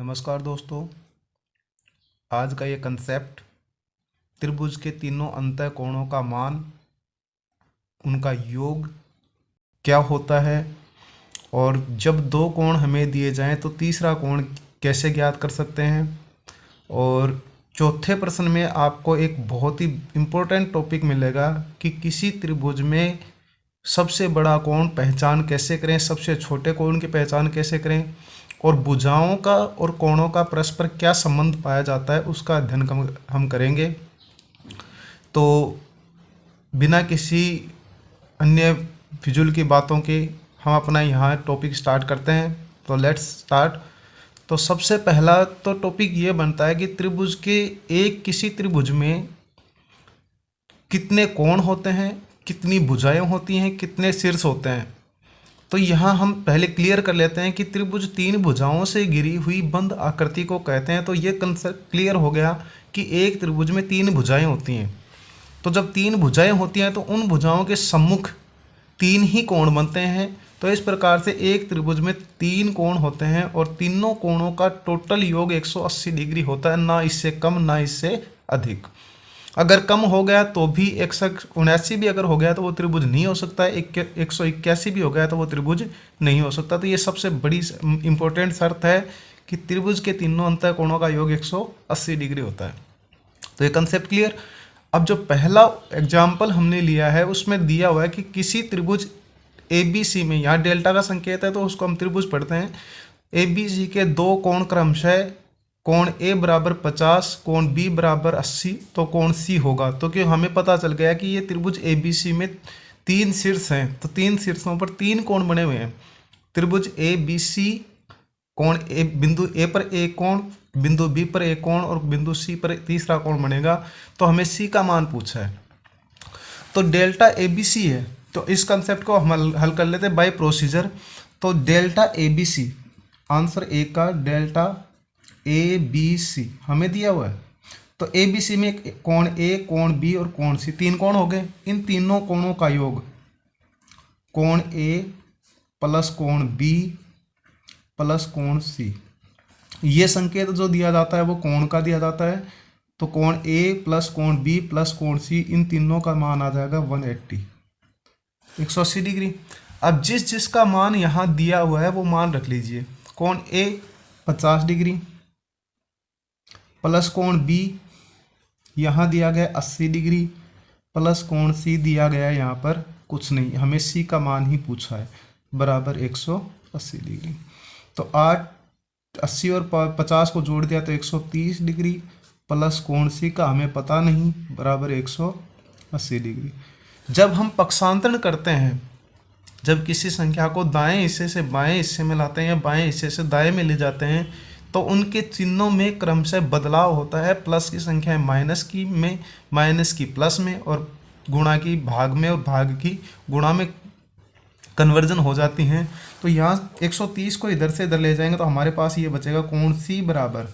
नमस्कार दोस्तों। आज का ये कंसेप्ट त्रिभुज के तीनों अंतःकोणों का मान, उनका योग क्या होता है और जब दो कोण हमें दिए जाएं तो तीसरा कोण कैसे ज्ञात कर सकते हैं। और चौथे प्रश्न में आपको एक बहुत ही इम्पोर्टेंट टॉपिक मिलेगा कि किसी त्रिभुज में सबसे बड़ा कोण पहचान कैसे करें, सबसे छोटे कोण की पहचान कैसे करें और भुजाओं का और कोणों का परस्पर क्या संबंध पाया जाता है, उसका अध्ययन हम करेंगे। तो बिना किसी अन्य फिजूल की बातों के हम अपना यहाँ टॉपिक स्टार्ट करते हैं। तो लेट्स स्टार्ट। तो सबसे पहला तो टॉपिक ये बनता है कि त्रिभुज के किसी त्रिभुज में कितने कोण होते हैं, कितनी भुजाएं होती हैं, कितने शीर्ष होते हैं। तो यहाँ हम पहले क्लियर कर लेते हैं कि त्रिभुज तीन भुजाओं से घिरी हुई बंद आकृति को कहते हैं। तो ये कंसेप्ट क्लियर हो गया कि एक त्रिभुज में तीन भुजाएं होती हैं। तो जब तीन भुजाएं होती हैं तो उन भुजाओं के सम्मुख तीन ही कोण बनते हैं। तो इस प्रकार से एक त्रिभुज में तीन कोण होते हैं और तीनों कोणों का टोटल योग 180 डिग्री होता है, ना इससे कम ना इससे अधिक। अगर कम हो गया तो भी 179 भी अगर हो गया तो वो त्रिभुज नहीं हो सकता है, 181 भी हो गया तो वो त्रिभुज नहीं हो सकता। तो ये सबसे बड़ी इंपॉर्टेंट शर्त है कि त्रिभुज के तीनों अंतःकोणों का योग 180 डिग्री होता है। तो ये कंसेप्ट क्लियर। अब जो पहला एग्जाम्पल हमने लिया है उसमें दिया हुआ है कि किसी त्रिभुज ABC में, यहाँ डेल्टा का संकेत है तो उसको हम त्रिभुज पढ़ते हैं। ABC के दो कोण क्रमशः कोण A बराबर 50, कोण B बराबर 80, तो कोण C होगा। तो कि हमें पता चल गया कि ये त्रिभुज ABC में तीन शीर्ष हैं, तो तीन शीर्षों पर तीन कोण बने हुए हैं। त्रिभुज ABC कोण A, बिंदु A पर एक कोण, बिंदु B पर एक कोण और बिंदु C पर तीसरा कोण बनेगा। तो हमें C का मान पूछा है। तो डेल्टा ABC है, तो इस कंसेप्ट को हम हल कर लेते हैं बाय प्रोसीजर। तो डेल्टा ABC, आंसर A का डेल्टा ABC हमें दिया हुआ है। तो ABC में कोण A, कोण B और कोण C, तीन कोण हो गए। इन तीनों कोणों का योग कोण A प्लस कोण B प्लस कोण C, ये संकेत जो दिया जाता है वो कोण का दिया जाता है। तो कोण A प्लस कोण B प्लस कोण C, इन तीनों का मान आ जाएगा 180 डिग्री। अब जिसका मान यहाँ दिया हुआ है वो मान रख लीजिए। कोण A 50 डिग्री प्लस कोण B यहाँ दिया गया 80 डिग्री प्लस कोण C दिया गया है यहाँ पर कुछ नहीं, हमें C का मान ही पूछा है, बराबर 180 डिग्री। तो 80 और 50 को जोड़ दिया तो 130 डिग्री प्लस कोण C का हमें पता नहीं, बराबर 180 डिग्री। जब हम पक्षांतरण करते हैं, जब किसी संख्या को दाएं हिस्से से बाएं हिस्से में लाते हैं या बाएं हिस्से से दाएं में ले जाते हैं तो उनके चिन्हों में क्रमशः बदलाव होता है। प्लस की संख्या माइनस की में, माइनस की प्लस में और गुणा की भाग में और भाग की गुणा में कन्वर्जन हो जाती हैं। तो यहाँ 130 को इधर से इधर ले जाएंगे तो हमारे पास ये बचेगा कोण C बराबर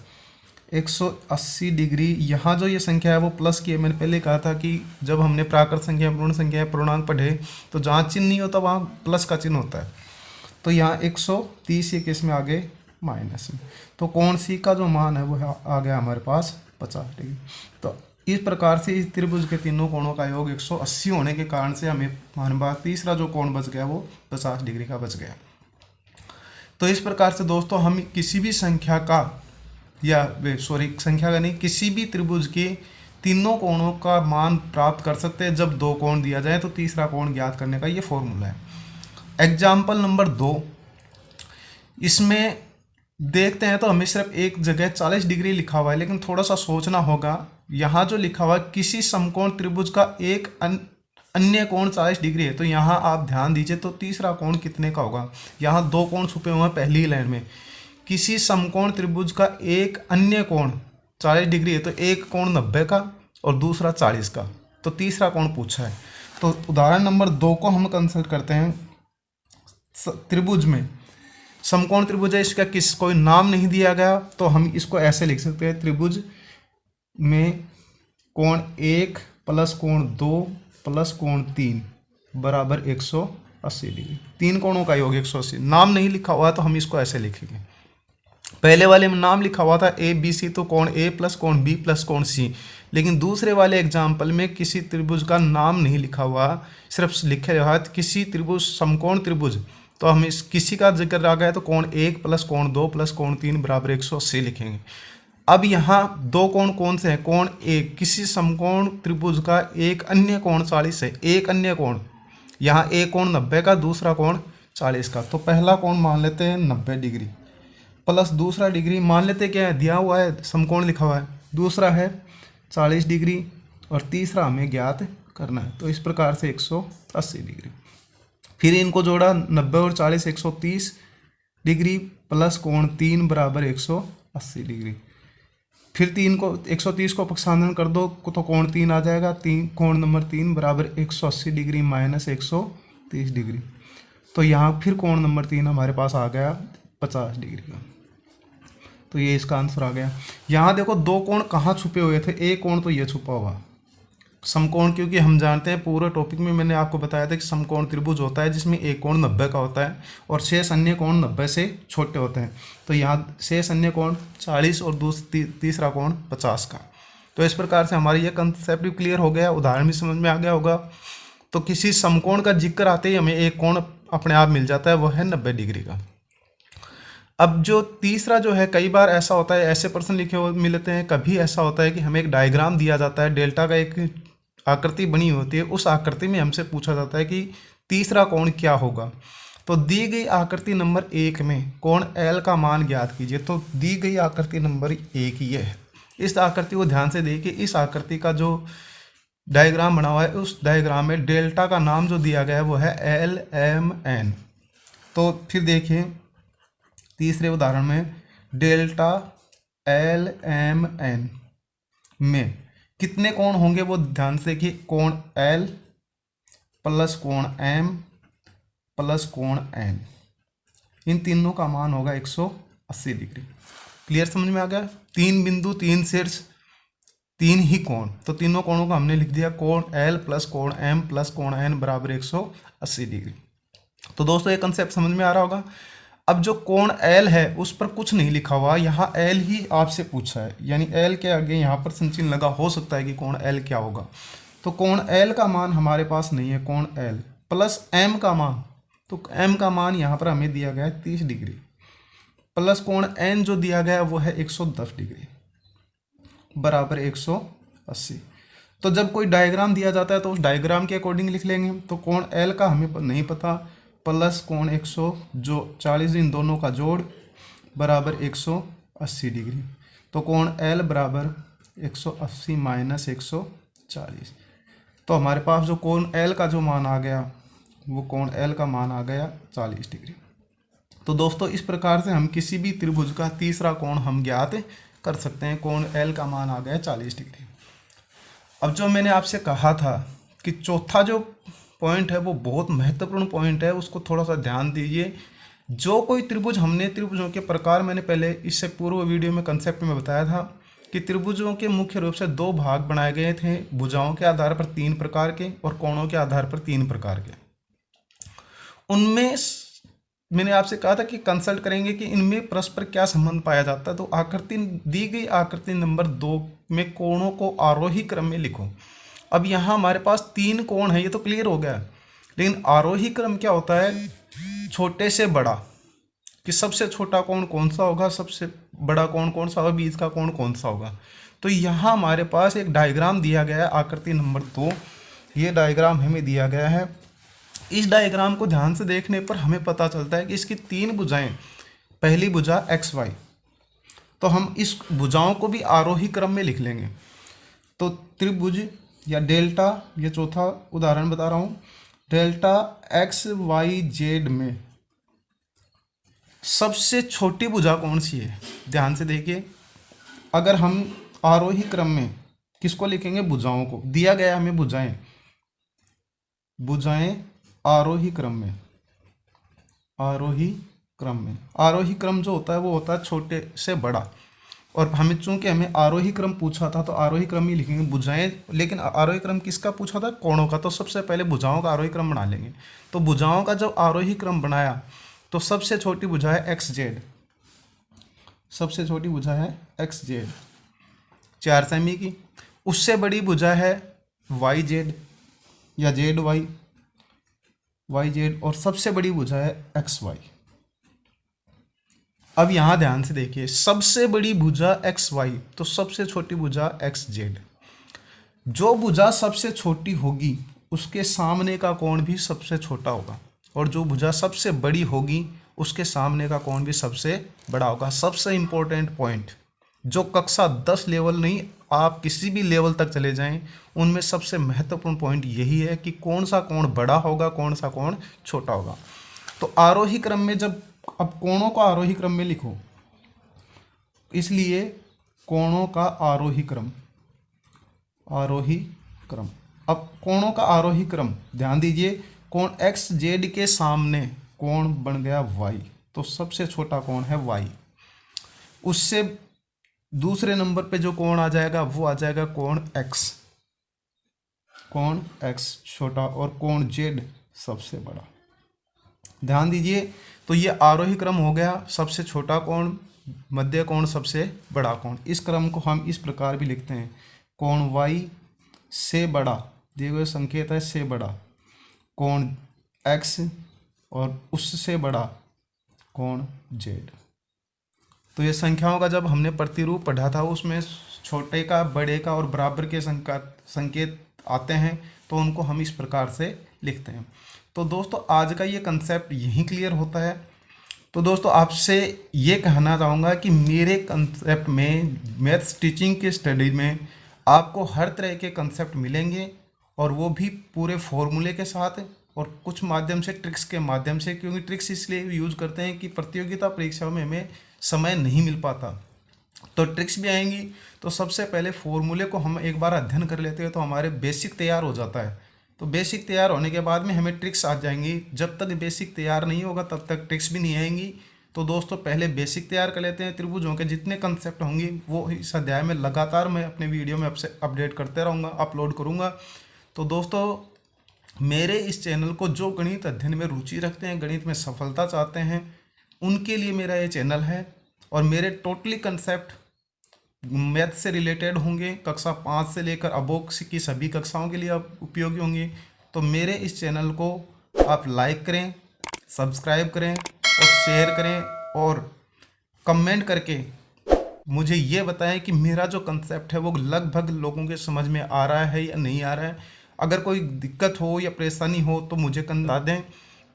180 डिग्री। यहाँ जो ये संख्या है वो प्लस की है। मैंने पहले कहा था कि जब हमने प्राकृत संख्या, पूर्ण संख्या, पूर्णांक पढ़े तो जहाँ चिन्ह नहीं होता वहाँ प्लस का चिन्ह होता है। तो यहाँ 130 ये केस में आगे माइनस में, तो कोण C का जो मान है वो आ गया हमारे पास 50 डिग्री। तो इस प्रकार से इस त्रिभुज के तीनों कोणों का योग 180 होने के कारण से हमें हमारे तीसरा जो कोण बच गया वो 50 डिग्री का बच गया। तो इस प्रकार से दोस्तों हम किसी भी संख्या का संख्या का नहीं, किसी भी त्रिभुज के तीनों कोणों का मान प्राप्त कर सकते हैं। जब दो कोण दिया जाए तो तीसरा कोण ज्ञात करने का ये फॉर्मूला है। एग्जाम्पल नंबर 2, इसमें देखते हैं तो हमें सिर्फ एक जगह 40 डिग्री लिखा हुआ है, लेकिन थोड़ा सा सोचना होगा। यहाँ जो लिखा हुआ है किसी समकोण त्रिभुज का एक अन्य कोण 40 डिग्री है, तो यहाँ आप ध्यान दीजिए तो तीसरा कोण कितने का होगा। यहाँ दो कोण छुपे हुए हैं पहली लाइन में। किसी समकोण त्रिभुज का एक अन्य कोण 40 डिग्री है, तो एक कोण 90 का और दूसरा 40 का, तो तीसरा कोण पूछा है। तो उदाहरण नंबर 2 को हम कंसल्ट करते हैं। त्रिभुज में समकोण त्रिभुज है, इसका कोई नाम नहीं दिया गया, तो हम इसको ऐसे लिख सकते हैं। त्रिभुज में कोण 1 प्लस कोण 2 प्लस कोण 3 बराबर 180 डिग्री। तीन कोणों का योग 180। नाम नहीं लिखा हुआ है तो हम इसको ऐसे लिखेंगे। पहले वाले में नाम लिखा हुआ था ए बी सी, तो कोण ए प्लस कोण बी प्लस कोण सी। लेकिन दूसरे वाले एग्जाम्पल में किसी त्रिभुज का नाम नहीं लिखा हुआ, सिर्फ लिखे हुआ है किसी त्रिभुज समकोण त्रिभुज। तो हम इस किसी का जिक्र आ गया तो कोण 1 प्लस कोण 2 प्लस कोण 3 बराबर 180 लिखेंगे। अब यहाँ दो कोण कौन से हैं? कोण 1 किसी समकोण त्रिभुज का एक अन्य कोण 40 है, एक अन्य कोण, यहाँ एक कोण 90 का, दूसरा कोण 40 का। तो पहला कोण मान लेते हैं 90 डिग्री प्लस दूसरा डिग्री मान लेते क्या है, दिया हुआ है समकोण लिखा हुआ है, दूसरा है 40 डिग्री और तीसरा हमें ज्ञात करना है। तो इस प्रकार से 180 डिग्री। फिर इनको जोड़ा 90 और 40 130 डिग्री प्लस कोण 3 बराबर 180 डिग्री। फिर 3 को 130 को पक्षांतरण कर दो तो कोण 3 आ जाएगा, कोण नंबर 3 बराबर 180 डिग्री माइनस 130 डिग्री। तो यहाँ फिर कोण नंबर 3 हमारे पास आ गया 50 डिग्री का। तो ये इसका आंसर आ गया। यहाँ देखो दो कोण कहाँ छुपे हुए थे, एक कोण तो ये छुपा हुआ समकोण, क्योंकि हम जानते हैं पूरे टॉपिक में मैंने आपको बताया था कि समकोण त्रिभुज होता है जिसमें एक कोण 90 का होता है और शेष अन्य कोण 90 से छोटे होते हैं। तो यहाँ शेष अन्य कोण 40 और तीसरा कोण 50 का। तो इस प्रकार से हमारा ये कंसेप्ट भी क्लियर हो गया, उदाहरण भी समझ में आ गया होगा। तो किसी समकोण का जिक्र आते ही हमें एक कोण अपने आप मिल जाता है, वो है 90 डिग्री का। अब जो तीसरा जो है, कई बार ऐसा होता है, ऐसे प्रश्न लिखे हुए मिलते हैं, कभी ऐसा होता है कि हमें एक डायग्राम दिया जाता है, डेल्टा का एक आकृति बनी होती है, उस आकृति में हमसे पूछा जाता है कि तीसरा कोण क्या होगा। तो दी गई आकृति नंबर 1 में कोण L का मान ज्ञात कीजिए। तो दी गई आकृति नंबर 1 ये है। इस आकृति को ध्यान से देखिए, इस आकृति का जो डायग्राम बना हुआ है, उस डायग्राम में डेल्टा का नाम जो दिया गया है वो है LMN। तो फिर देखिए तीसरे उदाहरण में डेल्टा LMN में कितने कोण होंगे वो ध्यान से देखिए, कोण L प्लस कोण M प्लस कोण N, इन तीनों का मान होगा 180 डिग्री। क्लियर, समझ में आ गया? 3 बिंदु 3 शीर्ष 3 ही कोण, तो तीनों कोणों का हमने लिख दिया कोण L प्लस कोण M प्लस कोण N बराबर 180 डिग्री। तो दोस्तों ये कंसेप्ट समझ में आ रहा होगा। अब जो कोण L है उस पर कुछ नहीं लिखा हुआ, यहाँ L ही आपसे पूछा है, यानी L के आगे यहाँ पर संचिन्ह लगा, हो सकता है कि कोण L क्या होगा। तो कोण L का मान हमारे पास नहीं है, कोण L प्लस M का मान, तो M का मान यहाँ पर हमें दिया गया है 30 डिग्री प्लस कोण N जो दिया गया है वो है 110 डिग्री बराबर 180। तो जब कोई डायग्राम दिया जाता है तो उस डायग्राम के अकॉर्डिंग लिख लेंगे। तो कोण L का हमें नहीं पता, प्लस कोण 140 इन दोनों का जोड़ बराबर 180 डिग्री। तो कोण L बराबर 180 माइनस 140। तो हमारे पास जो कोण L का जो मान आ गया, वो कोण L का मान आ गया 40 डिग्री। तो दोस्तों इस प्रकार से हम किसी भी त्रिभुज का तीसरा कोण हम ज्ञात कर सकते हैं। कोण L का मान आ गया 40 डिग्री। अब जो मैंने आपसे कहा था कि चौथा जो पॉइंट है वो बहुत महत्वपूर्ण पॉइंट है, उसको थोड़ा सा ध्यान दीजिए। जो कोई त्रिभुज, हमने त्रिभुजों के प्रकार, मैंने पहले इससे पूर्व वीडियो में कंसेप्ट में बताया था कि त्रिभुजों के मुख्य रूप से 2 भाग बनाए गए थे, भुजाओं के आधार पर 3 प्रकार के और कोणों के आधार पर 3 प्रकार के। उनमें मैंने आपसे कहा था कि कंसल्ट करेंगे कि इनमें परस्पर क्या संबंध पाया जाता है। तो आकृति दी गई आकृति नंबर 2 में कोणों को आरोही क्रम में लिखो। अब यहाँ हमारे पास 3 कोण है, ये तो क्लियर हो गया, लेकिन आरोही क्रम क्या होता है? छोटे से बड़ा, कि सबसे छोटा कोण कौन सा होगा, सबसे बड़ा कोण कौन सा होगा, बीच का कोण कौन सा होगा। तो यहाँ हमारे पास एक डायग्राम दिया गया है, आकृति नंबर 2, ये डायग्राम हमें दिया गया है। इस डायग्राम को ध्यान से देखने पर हमें पता चलता है कि इसकी 3 भुजाएं, पहली भुजा XY, तो हम इस भुजाओं को भी आरोही क्रम में लिख लेंगे। तो त्रिभुज या डेल्टा, ये चौथा उदाहरण बता रहा हूँ, डेल्टा XYZ में सबसे छोटी भुजा कौन सी है? ध्यान से देखिए, अगर हम आरोही क्रम में किसको लिखेंगे? भुजाओं को। दिया गया हमें भुजाएं, भुजाएं आरोही क्रम में, आरोही क्रम में, आरोही क्रम जो होता है वो होता है छोटे से बड़ा, और हमें चूंकि हमें आरोही क्रम पूछा था तो आरोही क्रम ही लिखेंगे भुजाएं। लेकिन आरोही क्रम किसका पूछा था? कोणों का। तो सबसे पहले भुजाओं का आरोही क्रम बना लेंगे। तो भुजाओं का जब आरोही क्रम बनाया तो सबसे छोटी भुजा है XZ, सबसे छोटी भुजा है एक्स जेड 4 सेमी की। उससे बड़ी भुजा है वाई जेड या जेड वाई, वाई जेड, और सबसे बड़ी भुजा है एक्स वाई। अब यहाँ ध्यान से देखिए, सबसे बड़ी भुजा एक्स वाई तो सबसे छोटी भुजा एक्स जेड। जो भुजा सबसे छोटी होगी उसके सामने का कोण भी सबसे छोटा होगा, और जो भुजा सबसे बड़ी होगी उसके सामने का कोण भी सबसे बड़ा होगा। सबसे इम्पोर्टेंट पॉइंट, जो कक्षा 10 लेवल नहीं, आप किसी भी लेवल तक चले जाएं, उनमें सबसे महत्वपूर्ण पॉइंट यही है कि कौन सा कोण बड़ा होगा, कौन सा कोण छोटा होगा। तो आरोही क्रम में जब, अब कोणों को आरोही क्रम में लिखो, इसलिए कोणों का आरोही क्रम, आरोही क्रम। अब कोणों का आरोही क्रम ध्यान दीजिए, कोण एक्स जेड के सामने कोण बन गया वाई, तो सबसे छोटा कोण है वाई। उससे दूसरे नंबर पे जो कोण आ जाएगा वो आ जाएगा कोण एक्स, कोण एक्स छोटा, और कोण जेड सबसे बड़ा। ध्यान दीजिए, तो ये आरोही क्रम हो गया, सबसे छोटा कोण, मध्य कोण, सबसे बड़ा कोण। इस क्रम को हम इस प्रकार भी लिखते हैं, कोण वाई से बड़ा, दिए हुए संकेत है से बड़ा, कोण एक्स, और उससे बड़ा कोण जेड। तो ये संख्याओं का जब हमने प्रतिरूप पढ़ा था उसमें छोटे का, बड़े का और बराबर के संकेत आते हैं, तो उनको हम इस प्रकार से लिखते हैं। तो दोस्तों आज का ये कंसेप्ट यहीं क्लियर होता है। तो दोस्तों आपसे ये कहना चाहूँगा कि मेरे कंसेप्ट में, मैथ्स टीचिंग की स्टडी में आपको हर तरह के कंसेप्ट मिलेंगे, और वो भी पूरे फॉर्मूले के साथ, और कुछ माध्यम से, ट्रिक्स के माध्यम से, क्योंकि ट्रिक्स इसलिए यूज करते हैं कि प्रतियोगिता परीक्षाओं में हमें समय नहीं मिल पाता, तो ट्रिक्स भी आएंगी। तो सबसे पहले फॉर्मूले को हम एक बार अध्ययन कर लेते हैं तो हमारे बेसिक तैयार हो जाता है। तो बेसिक तैयार होने के बाद में हमें ट्रिक्स आ जाएंगी। जब तक बेसिक तैयार नहीं होगा तब तक ट्रिक्स भी नहीं आएंगी। तो दोस्तों पहले बेसिक तैयार कर लेते हैं। त्रिभुजों के जितने कंसेप्ट होंगे वो इस अध्याय में लगातार मैं अपने वीडियो में आपसे अपडेट करते रहूँगा, अपलोड करूँगा। तो दोस्तों मेरे इस चैनल को जो गणित अध्ययन में रुचि रखते हैं, गणित में सफलता चाहते हैं, उनके लिए मेरा ये चैनल है। और मेरे टोटली कंसेप्ट मैथ से रिलेटेड होंगे, कक्षा 5 से लेकर अबोक की सभी कक्षाओं के लिए उपयोगी होंगे। तो मेरे इस चैनल को आप लाइक करें, सब्सक्राइब करें और शेयर करें, और कमेंट करके मुझे ये बताएं कि मेरा जो कंसेप्ट है वो लगभग लोगों के समझ में आ रहा है या नहीं आ रहा है। अगर कोई दिक्कत हो या परेशानी हो तो मुझे बता दें,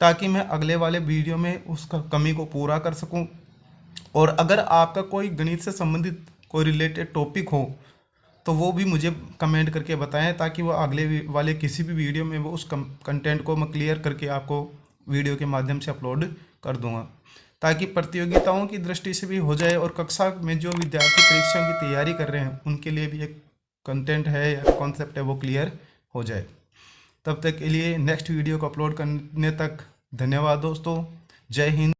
ताकि मैं अगले वाले वीडियो में उस कमी को पूरा कर सकूं। और अगर आपका कोई गणित से संबंधित कोई रिलेटेड टॉपिक हो तो वो भी मुझे कमेंट करके बताएं, ताकि वो अगले वाले किसी भी वीडियो में वो उस कंटेंट को मैं क्लियर करके आपको वीडियो के माध्यम से अपलोड कर दूंगा, ताकि प्रतियोगिताओं की दृष्टि से भी हो जाए, और कक्षा में जो विद्यार्थी परीक्षाओं की तैयारी कर रहे हैं उनके लिए भी एक कंटेंट है या कॉन्सेप्ट है वो क्लियर हो जाए। तब तक के लिए नेक्स्ट वीडियो को अपलोड करने तक धन्यवाद दोस्तों। जय हिंद।